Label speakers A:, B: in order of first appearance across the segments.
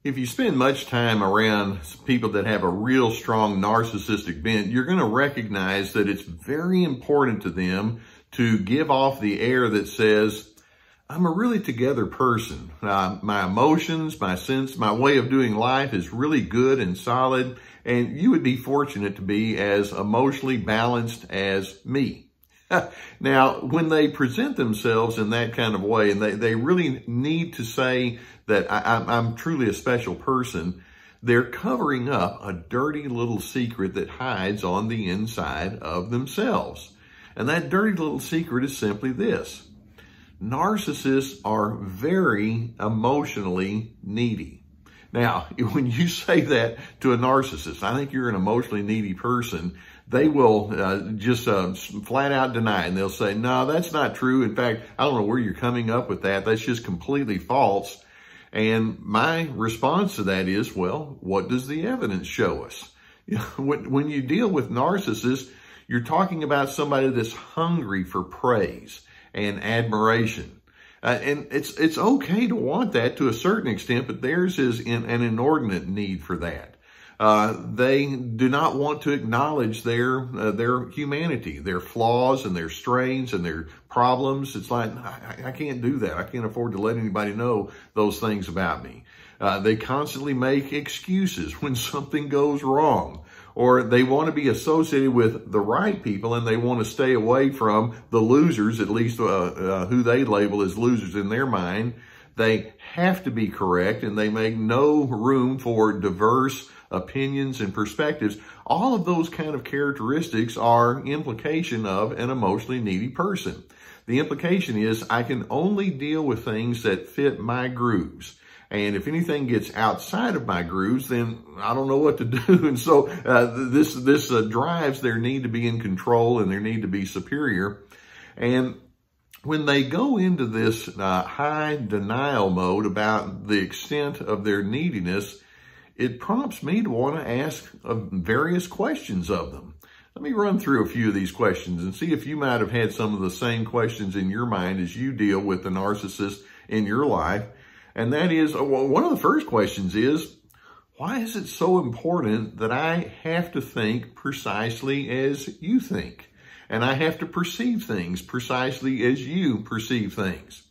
A: If you spend much time around people that have a real strong narcissistic bent, you're going to recognize that it's very important to them to give off the air that says, I'm a really together person. My emotions, my sense, my way of doing life is really good and solid, and you would be fortunate to be as emotionally balanced as me. Now, when they present themselves in that kind of way, and they really need to say that I'm truly a special person, they're covering up a dirty little secret that hides on the inside of themselves. And that dirty little secret is simply this. Narcissists are very emotionally needy. Now, when you say that to a narcissist, I think you're an emotionally needy person, they will just flat out deny it. And they'll say, no, that's not true. In fact, I don't know where you're coming up with that. That's just completely false. And my response to that is, well, what does the evidence show us? When you deal with narcissists, you're talking about somebody that's hungry for praise and admiration. And it's okay to want that to a certain extent, but theirs is an inordinate need for that. They do not want to acknowledge their humanity, their flaws and their strains and their problems. It's like, I can't do that. I can't afford to let anybody know those things about me. They constantly make excuses when something goes wrong, or they want to be associated with the right people and they want to stay away from the losers, at least who they label as losers in their mind. They have to be correct, and they make no room for diverse opinions and perspectives. All of those kind of characteristics are implication of an emotionally needy person. The implication is I can only deal with things that fit my grooves. And if anything gets outside of my grooves, then I don't know what to do. And so this drives their need to be in control and their need to be superior. And when they go into this high denial mode about the extent of their neediness, it prompts me to want to ask various questions of them. Let me run through a few of these questions and see if you might have had some of the same questions in your mind as you deal with the narcissist in your life. And that is, one of the first questions is, why is it so important that I have to think precisely as you think? And I have to perceive things precisely as you perceive things.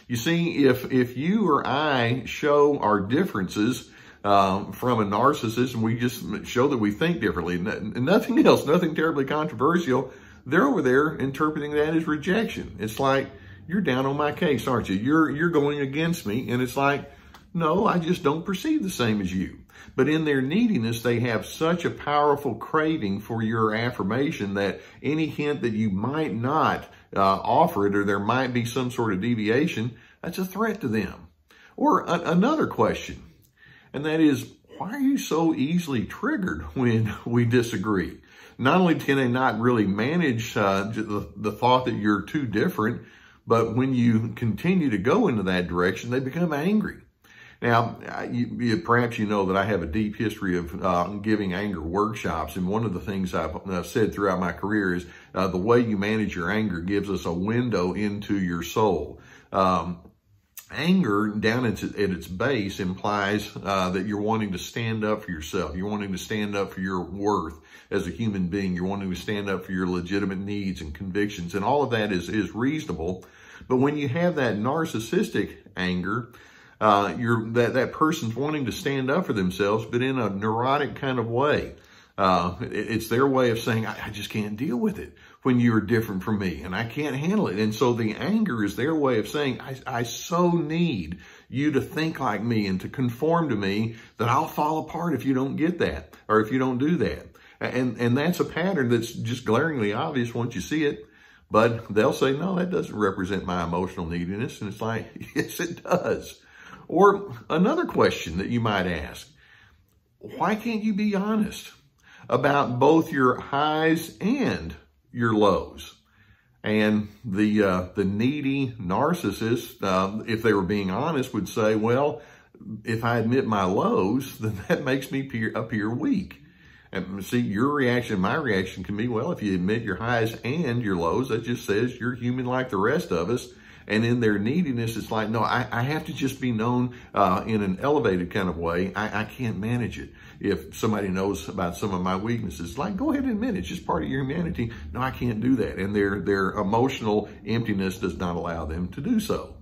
A: You see, if you or I show our differences from a narcissist, and we just show that we think differently, nothing else, nothing terribly controversial, they're over there interpreting that as rejection. It's like, you're down on my case, aren't you? You're going against me. And it's like, no, I just don't perceive the same as you. But in their neediness, they have such a powerful craving for your affirmation that any hint that you might not offer it, or there might be some sort of deviation, that's a threat to them. Or another question, and that is, why are you so easily triggered when we disagree? Not only can they not really manage the thought that you're too different, but when you continue to go into that direction, they become angry. Now, perhaps you know that I have a deep history of giving anger workshops. And one of the things I've said throughout my career is the way you manage your anger gives us a window into your soul. Anger down at its base implies that you're wanting to stand up for yourself. You're wanting to stand up for your worth as a human being. You're wanting to stand up for your legitimate needs and convictions. And all of that is reasonable. But when you have that narcissistic anger, that person's wanting to stand up for themselves, but in a neurotic kind of way. It's their way of saying, I just can't deal with it when you're different from me, and I can't handle it. And so the anger is their way of saying, I so need you to think like me and to conform to me that I'll fall apart if you don't get that, or if you don't do that. And that's a pattern that's just glaringly obvious once you see it. But they'll say, no, that doesn't represent my emotional neediness. And it's like, yes, it does. Or another question that you might ask, why can't you be honest about both your highs and your lows? And the needy narcissist, if they were being honest, would say, well, if I admit my lows, then that makes me appear weak. And see, your reaction, my reaction can be, well, if you admit your highs and your lows, that just says you're human like the rest of us. And in their neediness, it's like, no, I have to just be known in an elevated kind of way. I can't manage it. If somebody knows about some of my weaknesses, like, go ahead and admit it. It's just part of your humanity. No, I can't do that. And their emotional emptiness does not allow them to do so.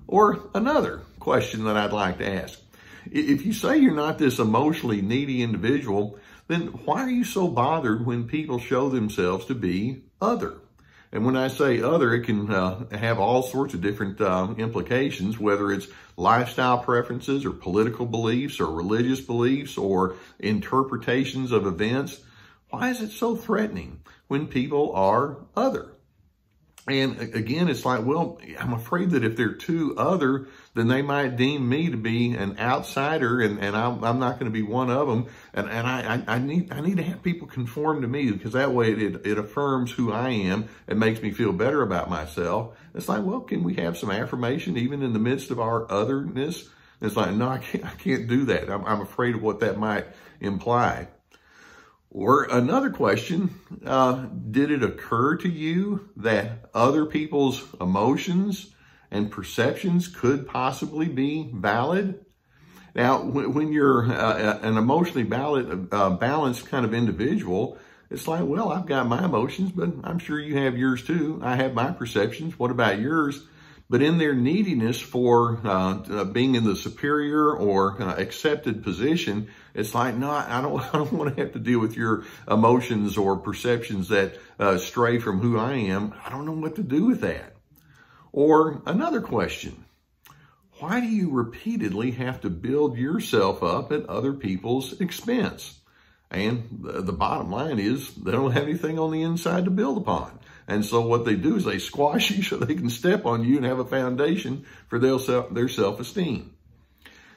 A: Or another question that I'd like to ask. If you say you're not this emotionally needy individual, then why are you so bothered when people show themselves to be other? And when I say other, it can have all sorts of different implications, whether it's lifestyle preferences or political beliefs or religious beliefs or interpretations of events. Why is it so threatening when people are other? And again, it's like, well, I'm afraid that if they're too other, then they might deem me to be an outsider, and I'm not going to be one of them. And I need to have people conform to me, because that way it affirms who I am and makes me feel better about myself. It's like, well, can we have some affirmation even in the midst of our otherness? And it's like, no, I can't do that. I'm afraid of what that might imply. Or another question, did it occur to you that other people's emotions and perceptions could possibly be valid? Now, when you're an emotionally balanced kind of individual, it's like, well, I've got my emotions, but I'm sure you have yours too. I have my perceptions. What about yours? But in their neediness for being in the superior or accepted position, it's like, no, I don't want to have to deal with your emotions or perceptions that stray from who I am. I don't know what to do with that. Or another question, why do you repeatedly have to build yourself up at other people's expense? And the bottom line is they don't have anything on the inside to build upon. And so what they do is they squash you so they can step on you and have a foundation for their self-esteem.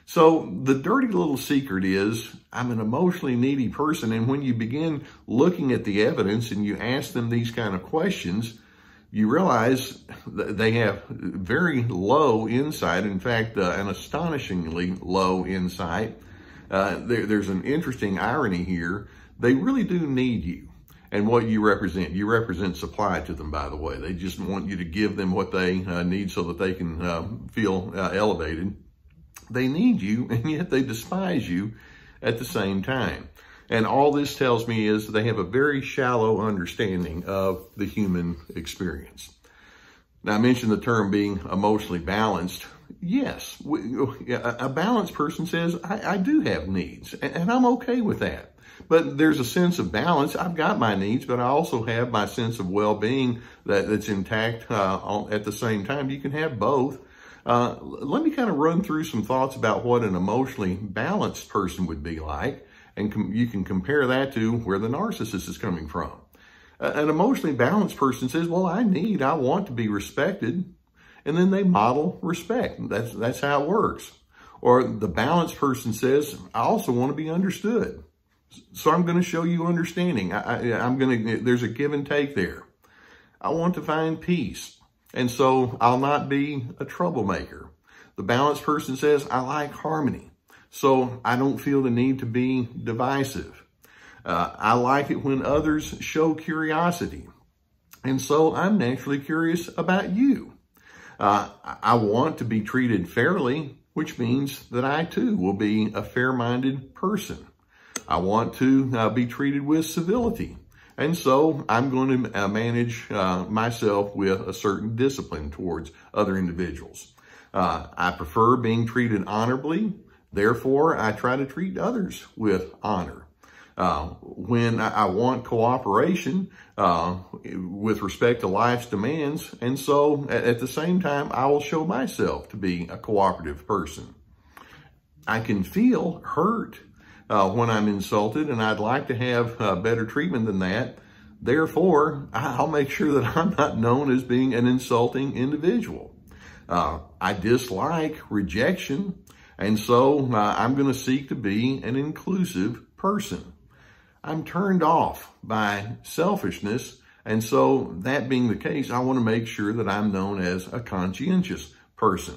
A: So the dirty little secret is, I'm an emotionally needy person. And when you begin looking at the evidence and you ask them these kind of questions, you realize that they have very low insight. In fact, an astonishingly low insight. There's an interesting irony here. They really do need you and what you represent. You represent supply to them, by the way. They just want you to give them what they need so that they can feel elevated. They need you, and yet they despise you at the same time. And all this tells me is they have a very shallow understanding of the human experience. Now, I mentioned the term being emotionally balanced. Yes, a balanced person says, I do have needs, and I'm okay with that. But there's a sense of balance. I've got my needs, but I also have my sense of well-being that's intact at the same time. You can have both. Let me kind of run through some thoughts about what an emotionally balanced person would be like, and you can compare that to where the narcissist is coming from. An emotionally balanced person says, well, I want to be respected, and then they model respect. That's how it works. Or the balanced person says, I also want to be understood, so I'm going to show you understanding. There's a give and take there. I want to find peace, and so I'll not be a troublemaker. The balanced person says, I like harmony, so I don't feel the need to be divisive. I like it when others show curiosity, and so I'm naturally curious about you. I want to be treated fairly, which means that I too will be a fair-minded person. I want to be treated with civility, and so I'm going to manage myself with a certain discipline towards other individuals. I prefer being treated honorably, therefore I try to treat others with honor. When I want cooperation with respect to life's demands, and so at the same time, I will show myself to be a cooperative person. I can feel hurt when I'm insulted, and I'd like to have better treatment than that. Therefore, I'll make sure that I'm not known as being an insulting individual. I dislike rejection, and so I'm going to seek to be an inclusive person. I'm turned off by selfishness, and so that being the case, I want to make sure that I'm known as a conscientious person.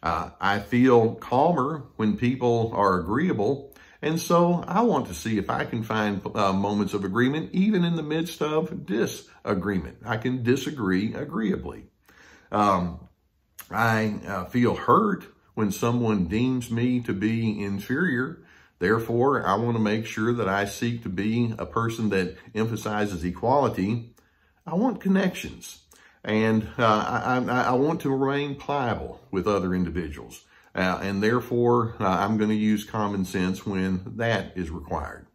A: I feel calmer when people are agreeable, and so I want to see if I can find moments of agreement, even in the midst of disagreement. I can disagree agreeably. I feel hurt when someone deems me to be inferior. Therefore, I want to make sure that I seek to be a person that emphasizes equality. I want connections, and I want to remain pliable with other individuals. And therefore, I'm going to use common sense when that is required.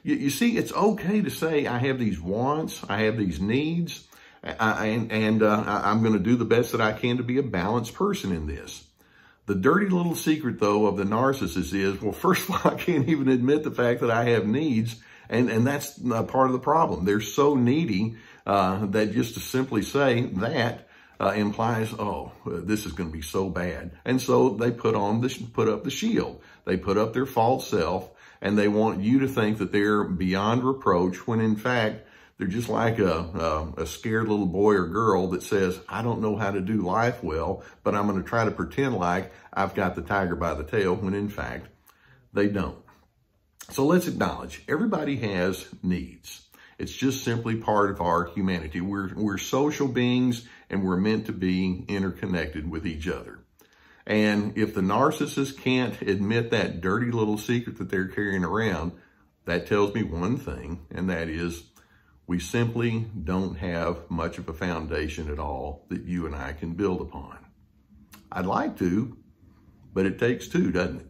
A: You see, it's okay to say I have these wants, I have these needs, and I'm going to do the best that I can to be a balanced person in this. The dirty little secret, though, of the narcissist is, well, first of all, I can't even admit the fact that I have needs, and that's part of the problem. They're so needy that just to simply say that implies, oh, this is going to be so bad. And so they put up the shield. They put up their false self, and they want you to think that they're beyond reproach when, in fact, they're just like a scared little boy or girl that says, I don't know how to do life well, but I'm going to try to pretend like I've got the tiger by the tail, when in fact, they don't. So let's acknowledge everybody has needs. It's just simply part of our humanity. We're social beings, and we're meant to be interconnected with each other. And if the narcissist can't admit that dirty little secret that they're carrying around, that tells me one thing, and that is we simply don't have much of a foundation at all that you and I can build upon. I'd like to, but it takes two, doesn't it?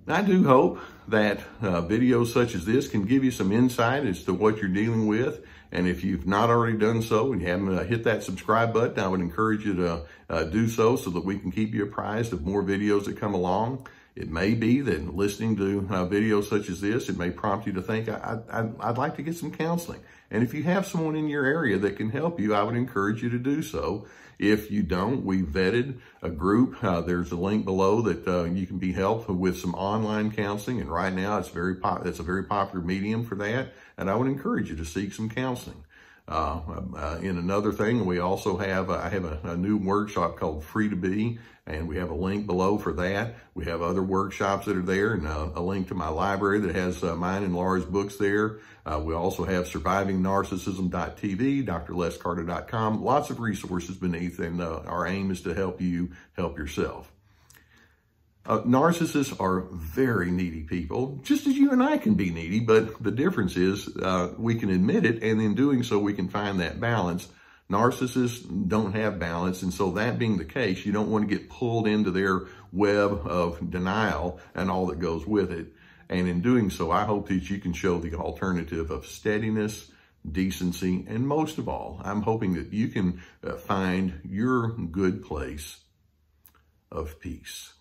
A: I do hope that videos such as this can give you some insight as to what you're dealing with. And if you've not already done so and you haven't hit that subscribe button, I would encourage you to do so that we can keep you apprised of more videos that come along. It may be that listening to videos such as this, it may prompt you to think, I'd like to get some counseling. And if you have someone in your area that can help you, I would encourage you to do so. If you don't, we vetted a group. There's a link below that you can be helped with some online counseling. And right now, it's a very popular medium for that. And I would encourage you to seek some counseling. In another thing, we also have, I have a new workshop called Free to Be, and we have a link below for that. We have other workshops that are there, and a link to my library that has mine and Laura's books there. We also have survivingnarcissism.tv, drlescarter.com, lots of resources beneath, and our aim is to help you help yourself. Narcissists are very needy people, just as you and I can be needy, but the difference is we can admit it, and in doing so, we can find that balance. Narcissists don't have balance, and so that being the case, you don't want to get pulled into their web of denial and all that goes with it. And in doing so, I hope that you can show the alternative of steadiness, decency, and most of all, I'm hoping that you can find your good place of peace.